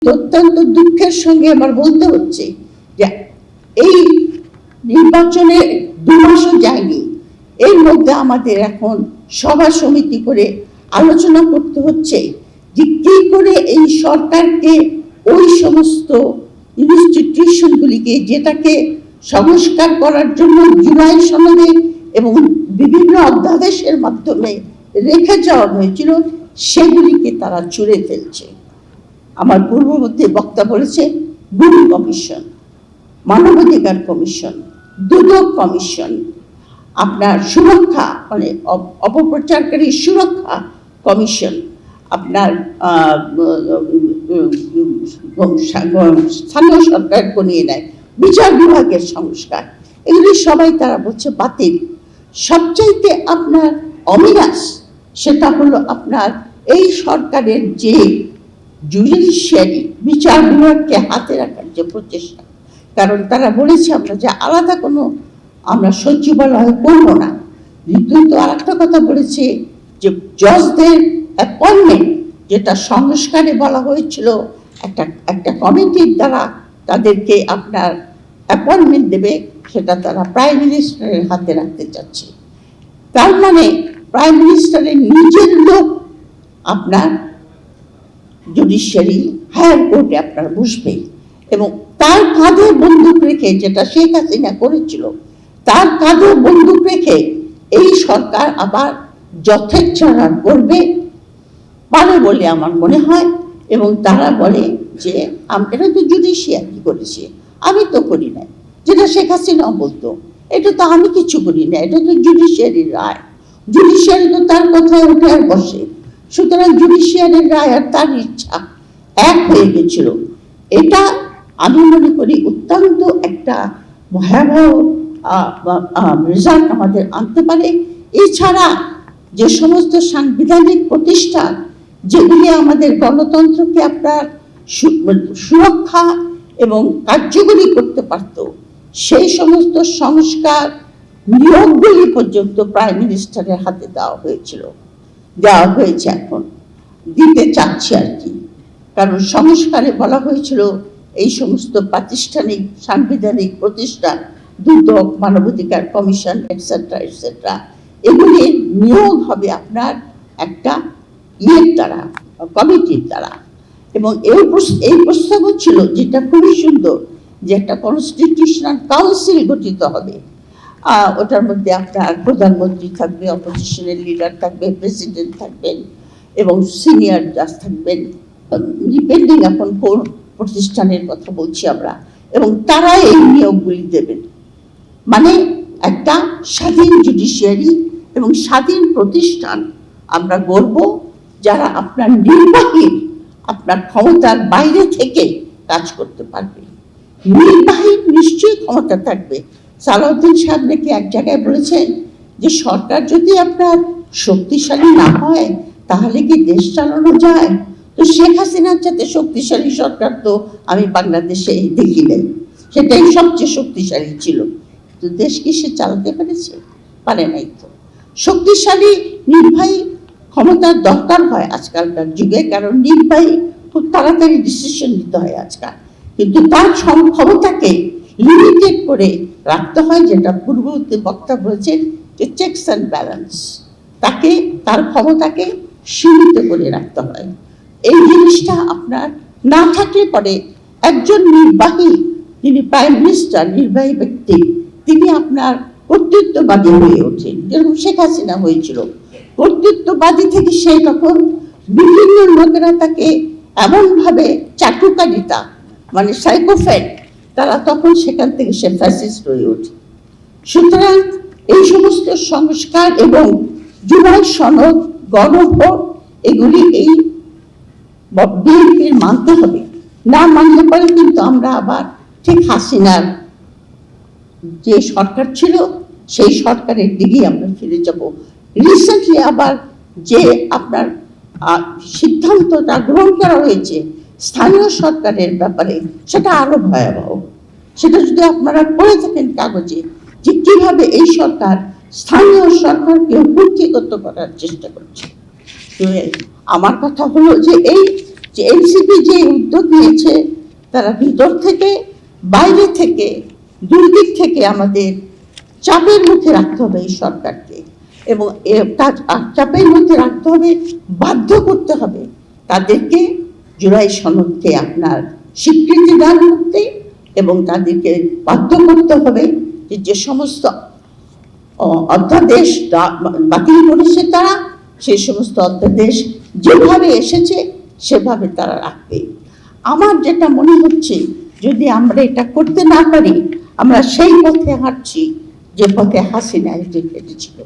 অত্যন্ত দুঃখের সঙ্গে আমার বলতে হচ্ছে যে এই নির্বাচনে 2 মাসও যায়নি, এর মধ্যে আমাদের এখন সভা সমিতি করে আলোচনা করতে হচ্ছে যে কি করে এই সরকারকে ওই সমস্ত ইনস্টিটিউশনগুলিকে যেটাকে সংস্কার করার জন্য জুলাই সনদে এবং বিভিন্ন অধ্যাদেশের মাধ্যমে রেখে যাওয়া হয়েছিল সেগুলিকে তারা ছুঁড়ে ফেলছে। আমার পূর্ববর্তী বক্তা বলেছে গুম কমিশন, মানবাধিকার কমিশন, দুদক কমিশন, আপনার সুরক্ষা মানে অপপ্রচারকারী সুরক্ষা কমিশন, আপনার স্থানীয় সরকারকে নিয়ে নেয়, বিচার বিভাগের সংস্কার, এগুলি সবাই তারা বলছে বাতিল। সবচাইতে আপনার অমিনাস সেটা হলো আপনার এই সরকারের যে জুডিশিয়ারি বিচার বিভাগকে হাতে রাখার যে প্রচেষ্টা, কারণ তারা বলেছে আমরা যে আলাদা কোনো আমরা সচিবালয় করব না। দ্বিতীয়ত আর একটা কথা বলেছে যে জজদের অ্যাপয়েন্টমেন্ট যেটা সংস্কারে বলা হয়েছিল একটা কমিটির দ্বারা তাদেরকে আপনার অ্যাপয়েন্টমেন্ট দেবে, সেটা তারা প্রাইম মিনিস্টারের হাতে রাখতে চাচ্ছে। তার মানে প্রাইম মিনিস্টারের নিজের লোক আপনার জুডিশিয়ারি হায়ার কোর্টে আপনার বসবে এবং তার কাঁধে বন্দুক রেখে, যেটা শেখ হাসিনা করেছিল, তার কাঁধে বন্দুক রেখে এই সরকার আবার যথেচ্ছাচার করবে পারে বলে আমার মনে হয়। এবং তারা বলে যে এটা তো জুডিশিয়ারি করেছে, আমি তো করি না, যেটা শেখ হাসিনাও বলতো এটা তো আমি কিছু করি না, এটা তো জুডিশিয়ারির রায়, জুডিশিয়ারি তো তার কথায় উঠে আর বসে। সুতরাং জুডিশিয়ারির রায় আর তার ইচ্ছা এক হয়ে গেছিল। এটা আমি মনে করি অত্যন্ত একটা ভয়াবহ রেজাল্ট আমাদের আনতে পারে। এছাড়া যে সমস্ত সাংবিধানিক প্রতিষ্ঠান যেগুলি আমাদের গণতন্ত্রকে আপনার সুরক্ষা এবং কার্যকরী করতে পারত, সেই সমস্ত সংস্কার নিয়োগগুলি পর্যন্ত প্রাইম মিনিস্টারের হাতে দেওয়া হয়েছে, এখন দিতে চাচ্ছে আর কি। কারণ সংস্কারে বলা হয়েছিল এই সমস্ত প্রাতিষ্ঠানিক সাংবিধানিক প্রতিষ্ঠান, দুদক, মানবাধিকার কমিশন এটসেট্রা এটসেট্রা, এগুলির নিয়োগ হবে আপনার একটা দ্বারা, কমিটির দ্বারা। এবং এই প্রস্তাবও ছিল, যেটা খুবই সুন্দর, যে একটা কনস্টিটিউশনাল কাউন্সিল গঠিত হবে। ওটার মধ্যে আপনার প্রধানমন্ত্রী থাকবে, অপোজিশনের লিডার থাকবে, প্রেসিডেন্ট থাকবেন এবং সিনিয়র জাজ থাকবেন, ডিপেন্ডিং আপন কোন প্রতিষ্ঠানের কথা বলছি আমরা, এবং তারা এই নিয়োগগুলি দেবেন। মানে একটা স্বাধীন জুডিশিয়ারি এবং স্বাধীন প্রতিষ্ঠান আমরা গড়ব, যারা আপনার নির্বাহী আপনার ক্ষমতার বাইরে থেকে কাজ করতে পারবে। নির্বাহী নিশ্চয়ই ক্ষমতা থাকবে। সালাউদ্দিন সাহেব নাকি এক জায়গায় বলেছেন যে সরকার যদি আপনার শক্তিশালী না হয় তাহলে কি দেশ চালানো যায়? তো শেখ হাসিনার সাথে শক্তিশালী সরকার তো আমি বাংলাদেশে দেখি নাই, সেটাই সবচেয়ে শক্তিশালী ছিল, তো দেশ কি সে চালাতে পেরেছে? পারে নাই। তো শক্তিশালী নির্বাহী ক্ষমতার দরকার হয় আজকালকার যুগে, কারণ নির্বাহী খুব তাড়াতাড়ি ডিসিশন নিতে হয় আজকাল, কিন্তু তার ক্ষমতাকে লিমিটেড করে রাখতে হয়, যেটা পূর্ববর্তী বক্তা বলেছেন যে চেকস অ্যান্ড ব্যালেন্স, তাকে তার ক্ষমতাকে সীমিত করে রাখতে হয়। এই জিনিসটা আপনার না থাকলে পরে একজন নির্বাহী, তিনি প্রাইম মিনিস্টার, নির্বাহী ব্যক্তি, তিনি আপনার কর্তৃত্ববাদী হয়ে ওঠেন, যেরকম শেখ হাসিনা হয়েছিল। কর্তৃত্ববাদী থেকে সে তখন বিভিন্ন লোকেরা তাকে এমনভাবে চাটুকারিতা মানে সাইকোফ্যাট, তারা তখন সেখান থেকে সে ফ্যাসিস্ট হয়ে ওঠে। সুতরাং এই সমস্ত সংস্কার এবং জুলাই সনদ, গণভোট, এগুলি এই বিএনপির মানতে হবে। না মানলে পরে কিন্তু আমরা আবার ঠিক হাসিনার যে সরকার ছিল সেই সরকারের দিকেই আমরা ফিরে যাব। রিসেন্টলি আবার যে আপনার সিদ্ধান্তটা গ্রহণ করা হয়েছে স্থানীয় সরকারের ব্যাপারে, সেটা আরো ভয়াবহ। সেটা যদি আপনারা পড়ে থাকেন কাগজে, যে কিভাবে এই সরকার স্থানীয় সরকারকে কুক্ষিগত করার চেষ্টা করছে। আমার কথা হলো যে এই যে এনসিপি যে উদ্যোগ নিয়েছে, তারা ভিতর থেকে বাইরে থেকে দুই দিক থেকে আমাদের চাপের মুখে রাখতে হবে এই সরকারকে, এবং চাপের মধ্যে রাখতে হবে, বাধ্য করতে হবে তাদেরকে জুলাই সনদকে আপনার স্বীকৃতি দান করতে, এবং তাদেরকে বাধ্য করতে হবে যে সমস্ত অধ্যাদেশ বাতিল করেছে তারা, সেই সমস্ত অধ্যাদেশ যেভাবে এসেছে সেভাবে তারা রাখবে। আমার যেটা মনে হচ্ছে, যদি আমরা এটা করতে না পারি, আমরা সেই পথে হাঁটছি যে পথে হাসিনা হেঁটেছিল।